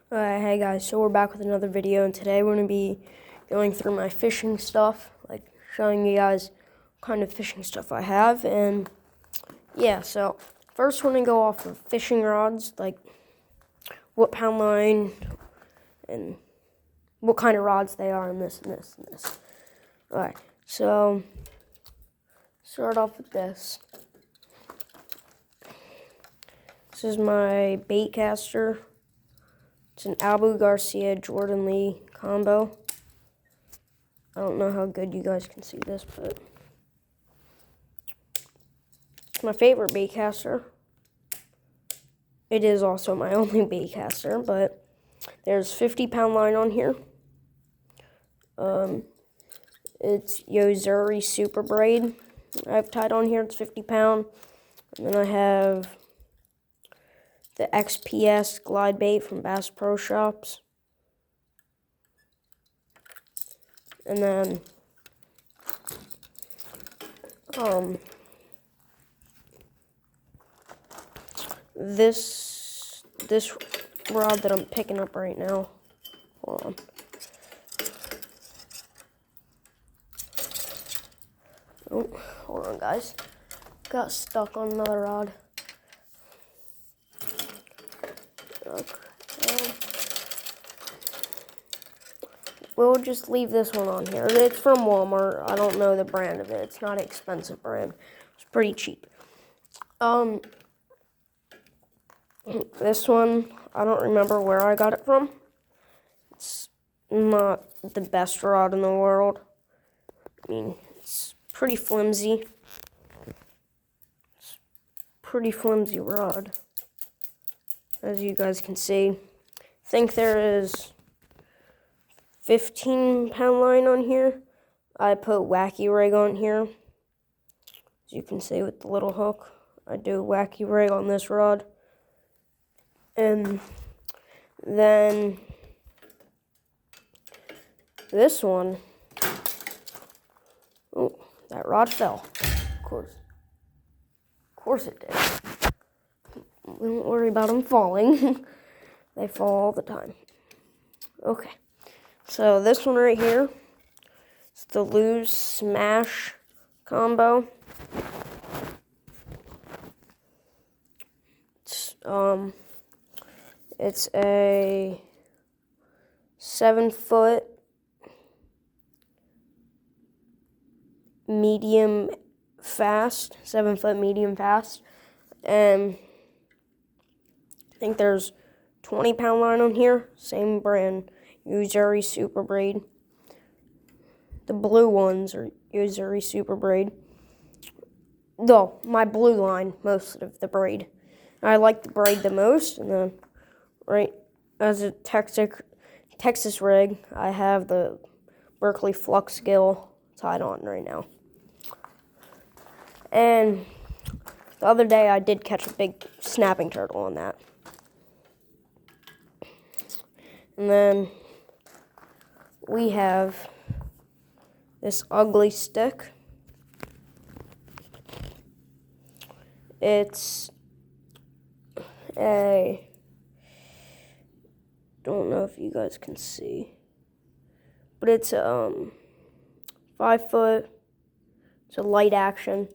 Hey guys, so we're back with another video, and today we're going to be going through my fishing stuff, like showing you guys what kind of fishing stuff I have. And yeah, so first we're going to go off of fishing rods, like what pound line and what kind of rods they are, and this and this and this. Alright, so start off with this. This is my bait caster. It's an Abu Garcia Jordan Lee combo. I don't know how good you guys can see this, but it's my favorite bait caster. It is also my only bait caster, but there's 50-pound line on here. It's Yo-Zuri Super Braid I've tied on here. It's 50 pound. And then I have the XPS glide bait from Bass Pro Shops. And then this rod that I'm picking up right now. Hold on. Oh, hold on, guys. Got stuck on another rod. Okay. We'll just leave this one on here. It's from Walmart. I don't know the brand of it. It's not an expensive brand. It's pretty cheap. This one, I don't remember where I got it from. It's not the best rod in the world. I mean, it's pretty flimsy. It's pretty flimsy rod, as you guys can see. I think there is 15-pound line on here. I put Wacky Rig on here. As you can see with the little hook, I do Wacky Rig on this rod. And then this one, oh, that rod fell. Of course it did. Don't worry about them falling. They fall all the time. Okay, so this one right here, it's the Lose Smash combo. It's a 7-foot medium fast, 7-foot medium fast, and I think there's 20-pound line on here, same brand, Yo-Zuri Super Braid. The blue ones are Yo-Zuri Super Braid. Though, my blue line, most of the braid. I like the braid the most, and then right as a Texas rig, I have the Berkley Flux Gill tied on right now. And the other day I did catch a big snapping turtle on that. And then we have this ugly stick. It's a, don't know if you guys can see, but it's 5 foot. It's a light action.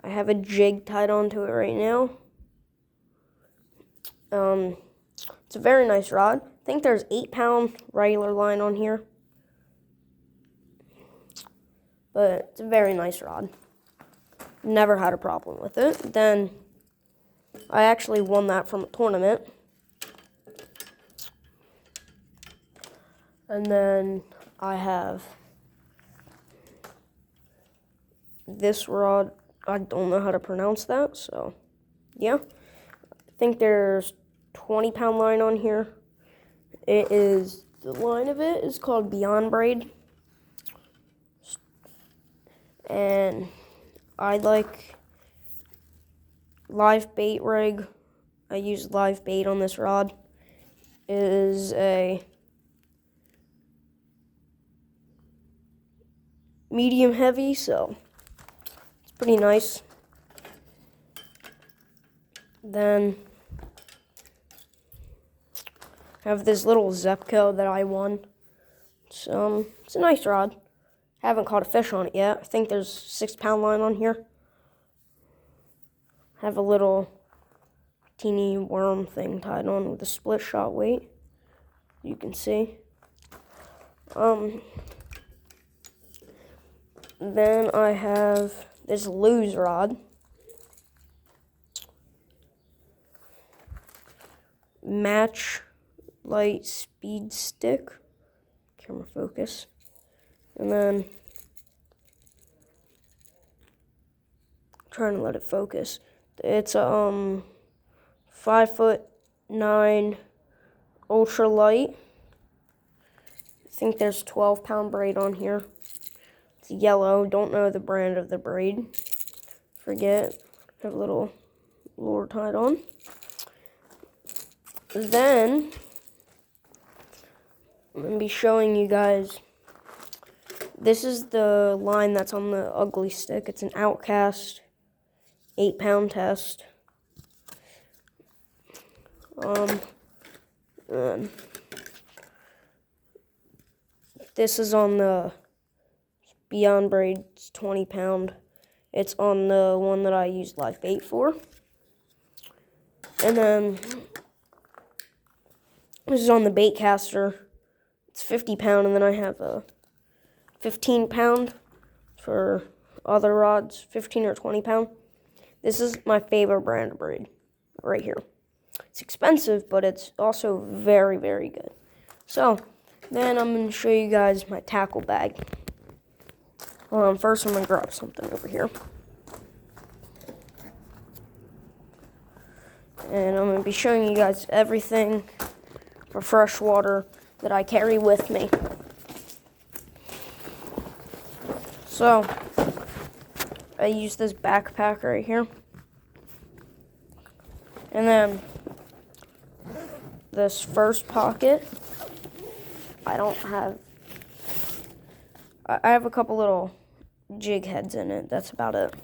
I have a jig tied onto it right now. It's a very nice rod. I think there's 8-pound regular line on here, but it's a very nice rod. Never had a problem with it. Then I actually won that from a tournament. And then I have this rod. I don't know how to pronounce that, so yeah. I think there's 20-pound line on here. The line of it is called Beyond Braid. And I like live bait rig. I use live bait on this rod. It is a medium heavy, so it's pretty nice. Then I have this little Zebco that I won. It's a nice rod. Haven't caught a fish on it yet. I think there's 6 pound line on here. I have a little teeny worm thing tied on with a split shot weight. You can see. Then I have this Lew's rod. Match light speed stick. Camera focus. And then trying to let it focus. It's a 5'9" ultra light. I think there's 12 pound braid on here. It's yellow. Don't know the brand of the braid. Forget. Have a little lure tied on. Then I'm going to be showing you guys. This is the line that's on the ugly stick. It's an Outcast 8 pound test. This is on the Beyond Braid's 20 pound. It's on the one that I use live bait for. And then this is on the Baitcaster. It's 50 pound, and then I have a 15 pound for other rods, 15 or 20 pound. This is my favorite brand of braid right here. It's expensive, but it's also very, very good. So then I'm going to show you guys my tackle bag. First I'm going to grab something over here. And I'm going to be showing you guys everything for freshwater that I carry with me. So, I use this backpack right here. And then this first pocket, I have a couple little jig heads in it. That's about it.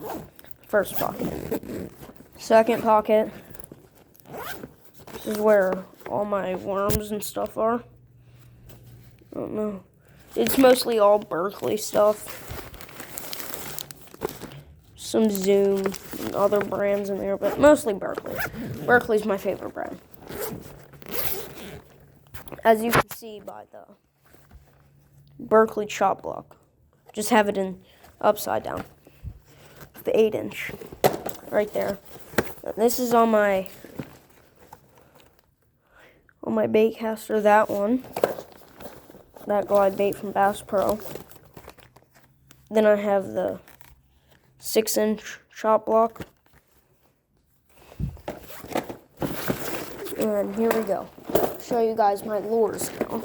First pocket. Second pocket, this is where all my worms and stuff are. I don't know. It's mostly all Berkley stuff. Some Zoom and other brands in there, but mostly Berkley. Berkley's my favorite brand. As you can see by the Berkley chop block. Just have it in upside down. The 8-inch. Right there. This is on my Baitcaster, that one. That glide bait from Bass Pro. Then I have the 6-inch chop block. And here we go. Show you guys my lures now.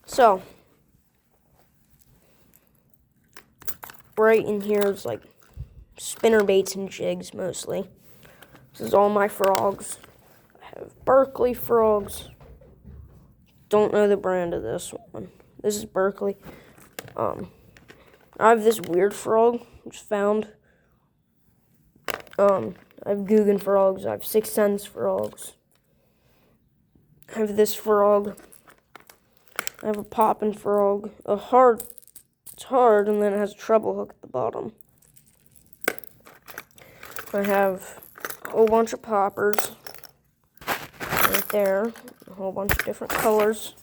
So, right in here is like spinner baits and jigs mostly. This is all my frogs. I have Berkley frogs. Don't know the brand of this one. This is Berkley. I have this weird frog, which found. I have Guggen frogs. I have 6 Sense frogs. I have this frog. I have a poppin' frog. It's hard, and then it has a treble hook at the bottom. I have a whole bunch of poppers right there. A whole bunch of different colors,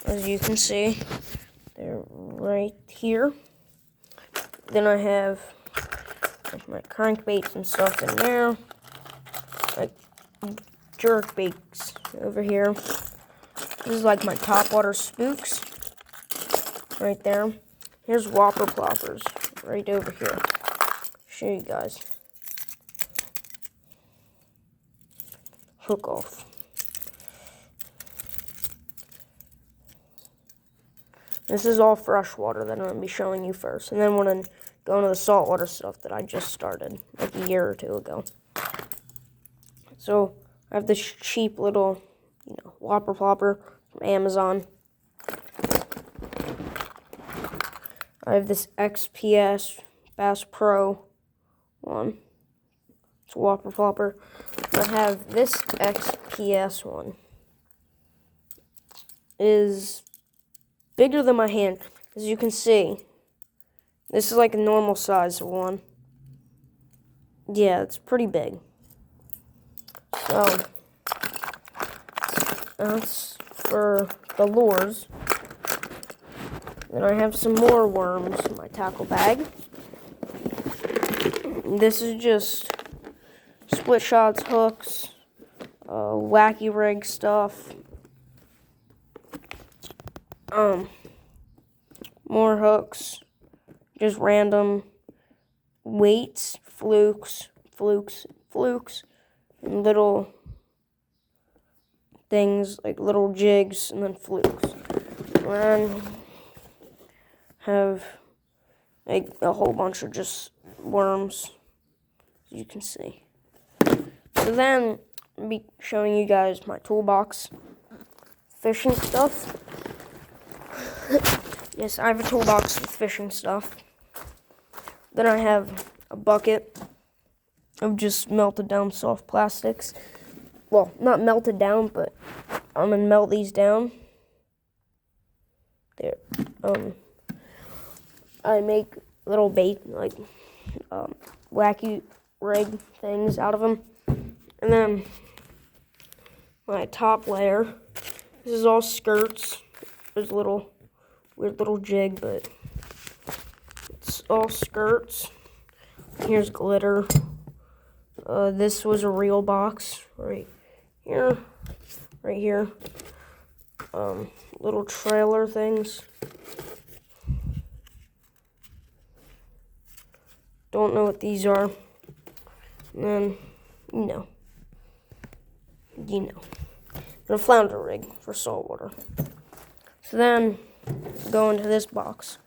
as you can see. They're right here. Then I have my crankbaits and stuff in there. Like jerk baits over here. This is like my topwater spooks. Right there. Here's whopper ploppers. Right over here. Show you guys. Hook off. This is all freshwater that I'm going to be showing you first. And then we're going to go into the saltwater stuff that I just started like a year or two ago. So I have this cheap little, whopper plopper from Amazon. I have this XPS Bass Pro one. It's a Whopper Flopper. I have this XPS one. It is bigger than my hand, as you can see. This is like a normal size one. Yeah, it's pretty big. So, that's for the lures. Then I have some more worms in my tackle bag. This is just split shots, hooks, wacky rig stuff. More hooks, just random weights, flukes, and little things like little jigs, and then flukes. And have like a whole bunch of just worms, as you can see. So then I'll be showing you guys my toolbox, fishing stuff. Yes, I have a toolbox with fishing stuff. Then I have a bucket of just melted down soft plastics. Well, not melted down, but I'm gonna melt these down. There. I make little bait, like wacky rig things out of them. And then my top layer, this is all skirts. There's a little weird little jig, but it's all skirts. Here's glitter. This was a real box right here. Little trailer things. Don't know what these are. And then, you know. And a flounder rig for saltwater. So then, go into this box.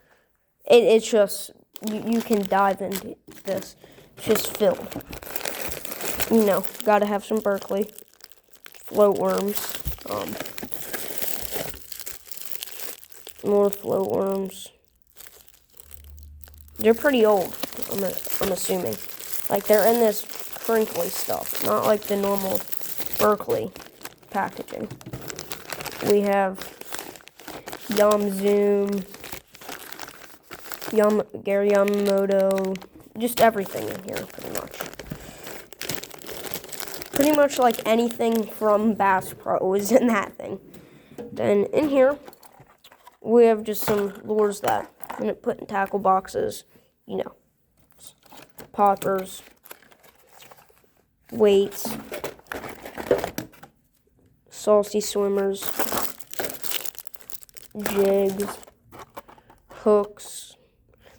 It's just, you can dive into this. It's just filled. Gotta have some Berkley. Float worms. More float worms. They're pretty old, I'm assuming. Like, they're in this crinkly stuff, not like the normal Berkley packaging. We have Yum Zoom, Gary Yamamoto, just everything in here, pretty much. Pretty much like anything from Bass Pro is in that thing. Then in here, we have just some lures that I'm going to put in tackle boxes, poppers, weights, saucy swimmers, jigs, hooks.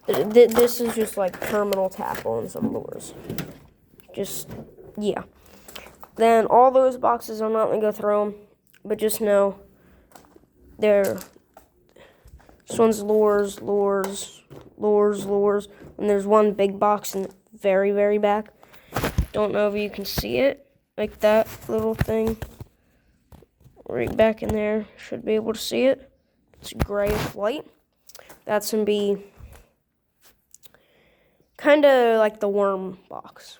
This is just like terminal tackle and some lures. Yeah. Then all those boxes, I'm not going to go through them, but just know this one's lures, and there's one big box in the very, very back. Don't know if you can see it, like that little thing right back in there. Should be able to see it. It's gray with white. That's going to be kind of like the worm box.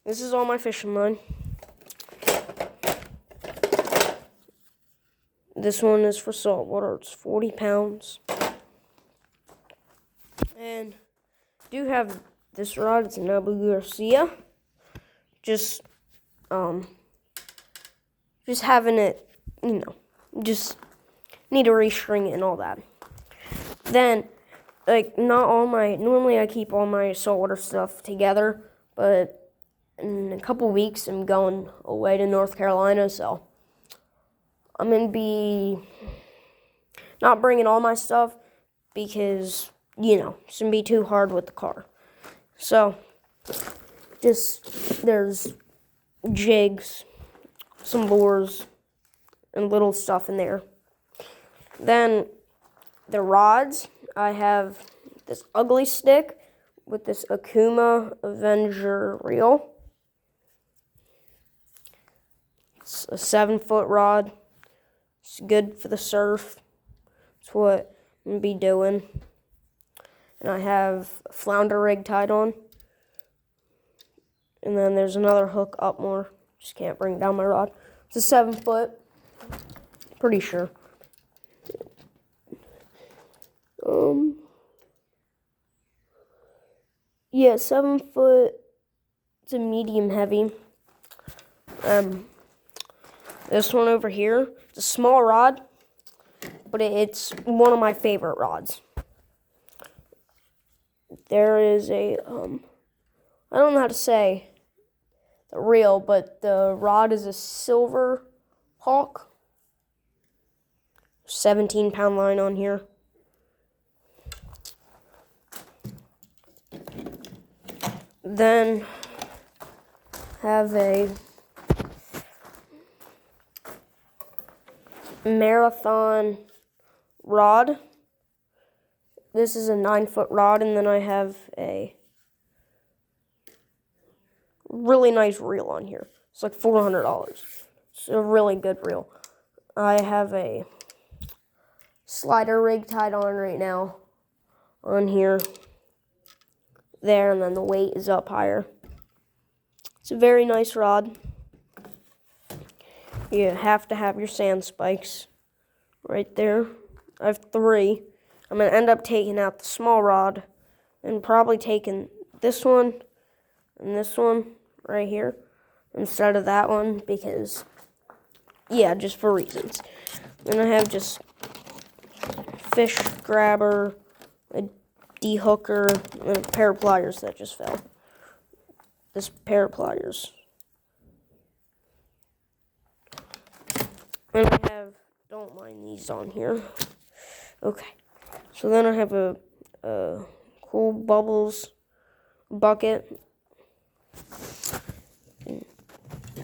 This is all my fishing line. This one is for saltwater. It's 40 pounds. And I do have this rod. It's an Abu Garcia. Just having it, just need to restring it and all that. Then, normally I keep all my saltwater stuff together, but in a couple weeks I'm going away to North Carolina, so I'm going to be not bringing all my stuff because, it's going to be too hard with the car. So, there's jigs, some lures, and little stuff in there. Then, the rods, I have this ugly stick with this Akuma Avenger reel. It's a 7-foot rod. It's good for the surf. That's what I'm going to be doing. And I have a flounder rig tied on. And then there's another hook up more. Just can't bring down my rod. It's a 7 foot. Pretty sure. Yeah, 7 foot. It's a medium heavy. This one over here, it's a small rod, but it's one of my favorite rods. There is a, I don't know how to say the reel, but the rod is a Silver Hawk. 17-pound line on here. Then have a Marathon rod. This is a 9-foot rod, and then I have a really nice reel on here. It's like $400. It's a really good reel. I have a slider rig tied on right now on here. There, and then the weight is up higher. It's a very nice rod. You have to have your sand spikes right there. I have 3. I'm going to end up taking out the small rod and probably taking this one and this one right here instead of that one because, yeah, just for reasons. Then I have just fish grabber, a de-hooker, and a pair of pliers that just fell. This pair of pliers. And I have, don't mind these on here. Okay. So then I have a Cool Bubbles bucket.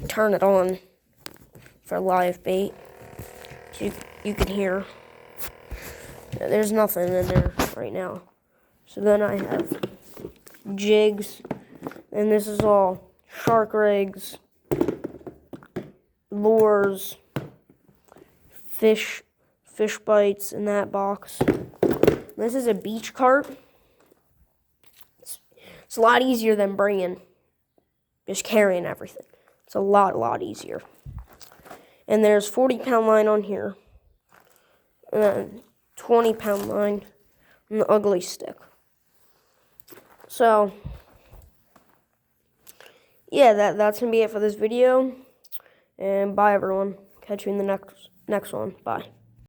Turn it on for live bait. You can hear. There's nothing in there right now. So then I have jigs, and this is all shark rigs, lures, fish bites in that box. This is a beach cart. It's a lot easier than bringing, just carrying everything. It's a lot easier. And there's 40-pound line on here, and then 20-pound line on the ugly stick. So, yeah, that's going to be it for this video. And bye, everyone. Catch you in the next one. Bye.